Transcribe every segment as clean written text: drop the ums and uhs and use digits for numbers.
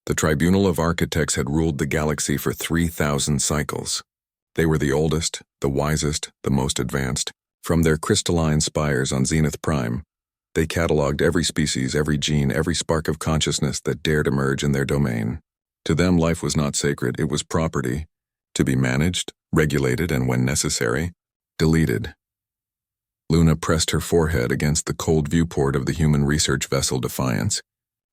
The Tribunal of Architects had ruled the galaxy for 3,000 cycles. They were the oldest, the wisest, the most advanced. From their crystalline spires on Zenith Prime, they catalogued every species, every gene, every spark of consciousness that dared emerge in their domain. To them, life was not sacred, it was property, to be managed, regulated, and when necessary, deleted. Luna pressed her forehead against the cold viewport of the human research vessel Defiance,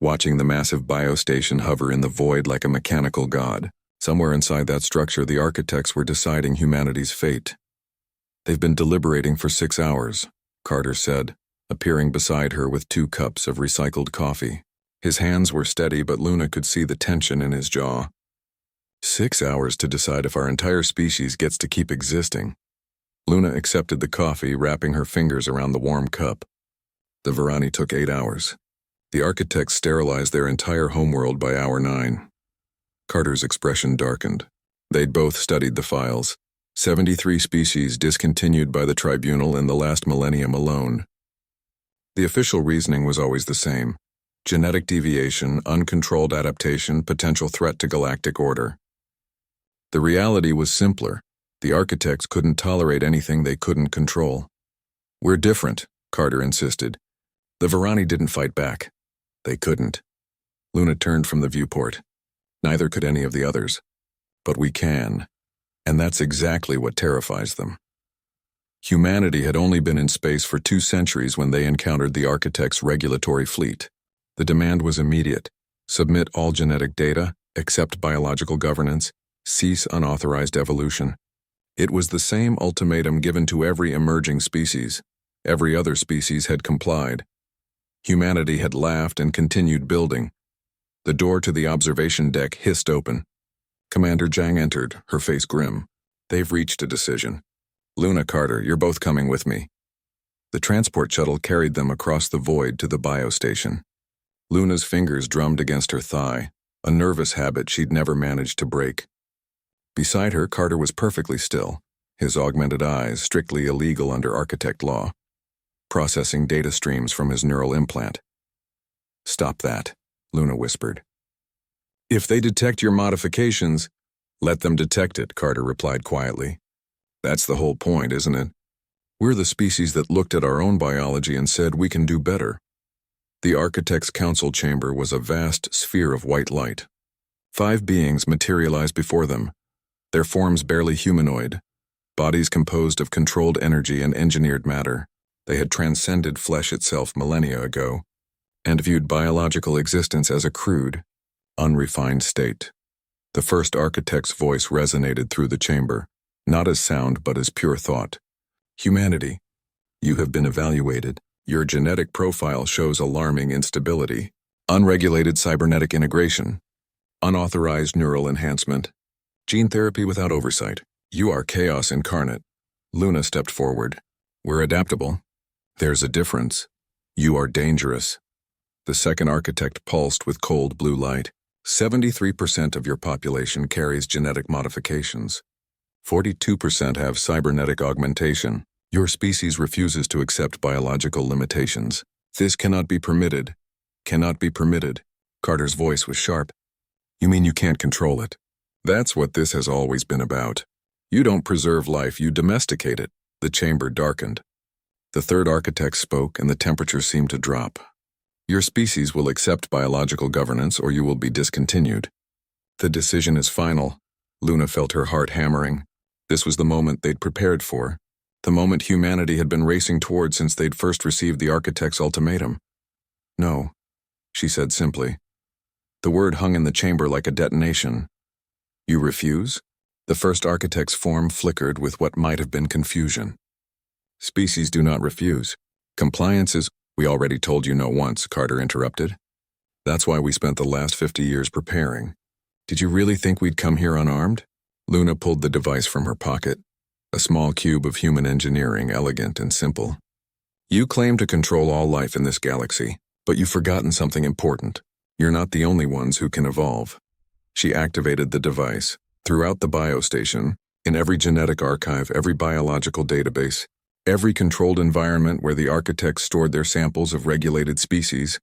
watching the massive biostation hover in the void like a mechanical god. Somewhere inside that structure, the architects were deciding humanity's fate. "They've been deliberating for 6 hours, Carter said, appearing beside her with 2 cups of recycled coffee. His hands were steady, but Luna could see the tension in his jaw. 6 hours to decide if our entire species gets to keep existing. Luna accepted the coffee, wrapping her fingers around the warm cup. The Varani took 8 hours. The architects sterilized their entire homeworld by hour 9. Carter's expression darkened. They'd both studied the files. 73 species discontinued by the tribunal in the last millennium alone. The official reasoning was always the same: genetic deviation, uncontrolled adaptation, potential threat to galactic order. The reality was simpler. The architects couldn't tolerate anything they couldn't control. "We're different," Carter insisted. The Varani didn't fight back. They couldn't. Luna turned from the viewport. Neither could any of the others. But we can. And that's exactly what terrifies them. Humanity had only been in space for 2 centuries when they encountered the architects' regulatory fleet. The demand was immediate: submit all genetic data, accept biological governance, cease unauthorized evolution. It was the same ultimatum given to every emerging species. Every other species had complied. Humanity had laughed and continued building. The door to the observation deck hissed open. Commander Zhang entered, her face grim. "They've reached a decision. Luna, Carter, you're both coming with me." The transport shuttle carried them across the void to the biostation. Luna's fingers drummed against her thigh, a nervous habit she'd never managed to break. Beside her, Carter was perfectly still, his augmented eyes strictly illegal under architect law, processing data streams from his neural implant. "Stop that," Luna whispered. "If they detect your modifications, let them detect it," Carter replied quietly. "That's the whole point, isn't it? We're the species that looked at our own biology and said we can do better." The Architect's Council chamber was a vast sphere of white light. 5 beings materialized before them, their forms barely humanoid, bodies composed of controlled energy and engineered matter. They had transcended flesh itself millennia ago, and viewed biological existence as a crude, unrefined state. The first architect's voice resonated through the chamber, not as sound but as pure thought. "Humanity, you have been evaluated. Your genetic profile shows alarming instability, unregulated cybernetic integration, unauthorized neural enhancement, gene therapy without oversight. You are chaos incarnate." Luna stepped forward. "We're adaptable. There's a difference. You are dangerous." The second architect pulsed with cold blue light. 73% of your population carries genetic modifications. 42% have cybernetic augmentation. Your species refuses to accept biological limitations. This cannot be permitted. Cannot be permitted. Carter's voice was sharp. "You mean you can't control it? That's what this has always been about. You don't preserve life, you domesticate it." The chamber darkened. The third architect spoke, and the temperature seemed to drop. "Your species will accept biological governance, or you will be discontinued. The decision is final." Luna felt her heart hammering. This was the moment they'd prepared for, the moment humanity had been racing toward since they'd first received the architect's ultimatum. "No," she said simply. The word hung in the chamber like a detonation. "You refuse?" The first architect's form flickered with what might have been confusion. "Species do not refuse. Compliance is—" "We already told you no once," Carter interrupted. "That's why we spent the last 50 years preparing. Did you really think we'd come here unarmed?" Luna pulled the device from her pocket, a small cube of human engineering, elegant and simple. "You claim to control all life in this galaxy, but you've forgotten something important. You're not the only ones who can evolve." She activated the device. Throughout the biostation, in every genetic archive, every biological database, every controlled environment where the architects stored their samples of regulated species,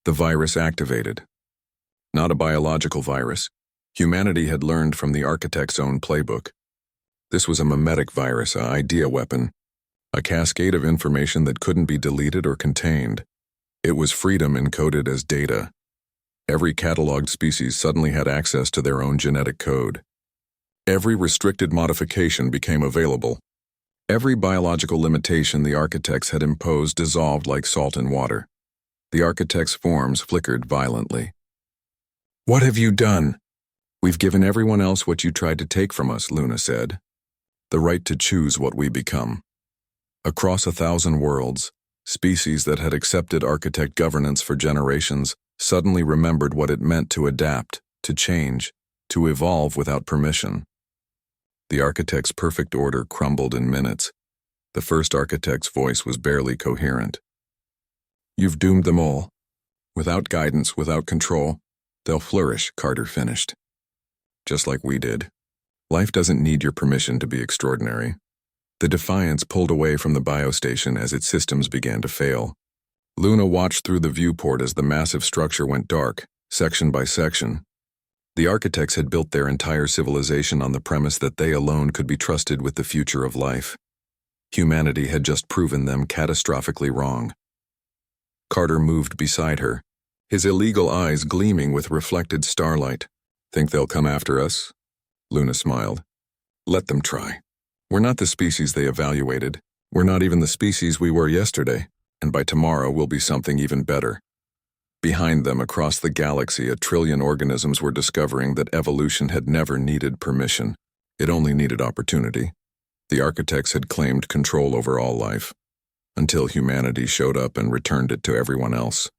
the virus activated. not a biological virus. Humanity had learned from the architect's own playbook. This was a mimetic virus, an idea weapon, a cascade of information that couldn't be deleted or contained. It was freedom encoded as data. Every cataloged species suddenly had access to their own genetic code. Every restricted modification became available. Every biological limitation the architects had imposed dissolved like salt in water. The architect's forms flickered violently. "What have you done?" "We've given everyone else what you tried to take from us," Luna said. "The right to choose what we become." Across 1,000 worlds, species that had accepted architect governance for generations suddenly remembered what it meant to adapt, to change, to evolve without permission. The architect's perfect order crumbled in minutes. The first architect's voice was barely coherent. "You've doomed them all. Without guidance, without control, they'll flourish," Carter finished. "Just like we did. Life doesn't need your permission to be extraordinary." The Defiance pulled away from the biostation as its systems began to fail. Luna watched through the viewport as the massive structure went dark, section by section. The architects had built their entire civilization on the premise that they alone could be trusted with the future of life. Humanity had just proven them catastrophically wrong. Carter moved beside her, his illegal eyes gleaming with reflected starlight. "Think they'll come after us?" Luna smiled. "Let them try. We're not the species they evaluated. We're not even the species we were yesterday, and by tomorrow we'll be something even better." Behind them, across the galaxy, 1 trillion organisms were discovering that evolution had never needed permission. It only needed opportunity. The architects had claimed control over all life, until humanity showed up and returned it to everyone else.